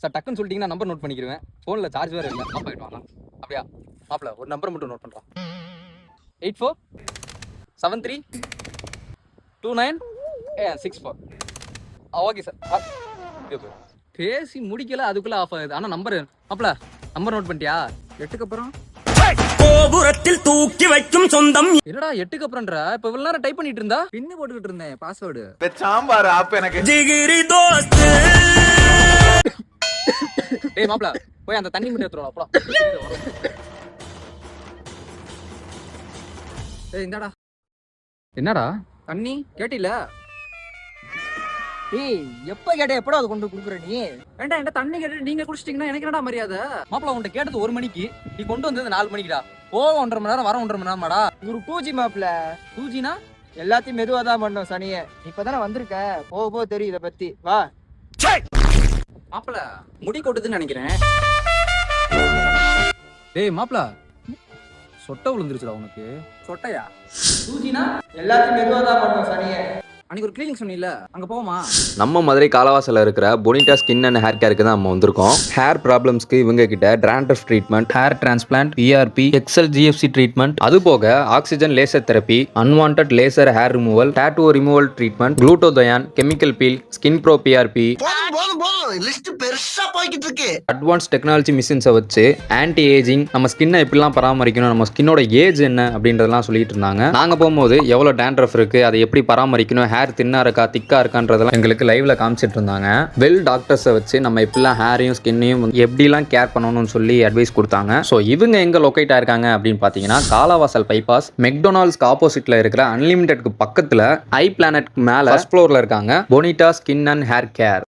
Sir டக்குன்னு சொல்லிட்டீங்கன்னா number note பண்ணிக்கிறேன். ஃபோனில் சார்ஜ் வேறு இல்லை. ஆஃப் ஆகிட்டு வாங்க. அப்படியா மாப்பிள்ள ஒரு நம்பர் மட்டும் நோட் பண்ணுறான். 84732964. Okay sir. பேசி முடிக்கல அதுக்குள்ளே ஆஃப் ஆகுது. ஆனால் நம்பர் மாப்பிள்ள நம்பர் நோட் பண்ணிட்டியா? 8க்கு அப்புறம் கோபுரத்தில் தூக்கி வைக்கும் சொந்தம். என்னடா 8க்கு அப்புறம்ன்ற? இப்ப இவ்வளவு நேரம் டைப் பண்ணிட்டு இருந்தா பின்னு போட்டுக்கிட்டு இருந்தேன் பாஸ்வேர்டு. சாம்பார் ஆப் எனக்கு ஜிகிரி தோஸ்து. டேய் மாப்ள போய் அந்த தண்ணி மட்டும் எடுத்துறோம் அப்பலாம். டேய் இந்தாடா. என்னடா தண்ணி கேட்டில? டேய் எப்ப கேட்ட எப்படா அது கொண்டு குடுக்குற நீ? வேண்டாம் என்ன தண்ணி கேட்டு நீங்க குடிச்சிட்டீங்கன்னா எனக்கு என்னடா மரியாதை? மாப்ள உன்கிட்ட கேட்டது 1 மணிக்கு, நீ கொண்டு வந்தது 4 மணிக்குடா. போக 1.5 மணி நேரம் வர 1.5 மணி நேரமாடா. ஒரு 2G மாப்ள. 2Gனா எல்லாத்தையும் மெதுவா தான் பண்ணோம் சனியே. இப்பதானே வந்திருக்க, போக போக தெரியும் இத பத்தி. வா. மாப்ள முடி கொட்டுதுன்னு நினைக்கிறேன். டேய் மாப்ள சொட்டை விழுந்துருச்சுடா உனக்கு. சொட்டையா? 2Gனா எல்லாத்தையும் மெதுவா தான் பண்ணோம் சனியே. அன்னைக்கு ஒரு கிளினிக் சொன்னீல்ல, அங்க போவோமா? நம்ம மதுரை காலவாசல இருக்கிற பொனிட்டா ஸ்கின் அண்ட் ஹேர் கேருக்கு தான் நம்ம வந்திருக்கோம். ஹேர் ப்ராப்ளம்ஸ்க்கு இவங்க கிட்ட dandruff treatment, hair transplant, ERP, excel GFC treatment, அது போக oxygen laser therapy, unwanted laser hair removal, tattoo removal treatment, glutathione, chemical peel, skin pro PRP, list பெருசா போய்கிட்டு இருக்கு. அட்வான்ஸ் டெக்னாலஜி மிஷின்ஸை வச்சு ஆன்டி ஏஜிங், நம்ம ஸ்கின்னை எப்படிலாம் பராமரிக்கணும், நம்ம ஸ்கின்னோட ஏஜ் என்ன அப்படின்றதெல்லாம் சொல்லிட்டு இருந்தாங்க. நாங்க போகும்போது எவ்வளோ டேண்ட்ரஃப் இருக்கு, அதை எப்படி பராமரிக்கணும், ஹேர் தின்னா இருக்கா திக்கா இருக்கான்றதெல்லாம் எங்களுக்கு லைவ்ல காமிச்சிட்டு இருந்தாங்க. வெல் டாக்டர்ஸை வச்சு நம்ம இப்படிலாம் ஹேரையும் ஸ்கின்னையும் எப்படிலாம் கேர் பண்ணணும்னு சொல்லி அட்வைஸ் கொடுத்தாங்க. ஸோ இவங்க எங்க லொக்கேட் ஆயிருக்காங்க அப்படின்னு பார்த்தீங்கன்னா காலாவாசல் பைபாஸ் மெக்டொனால்ட்ஸ்க்கு ஆப்போசிட்ல இருக்கிற அன்லிமிட்டெட்க்கு பக்கத்துல ஐ பிளானட்க்கு மேல ஃபர்ஸ்ட் ஃப்ளோர்ல இருக்காங்க Bonita skin and hair care.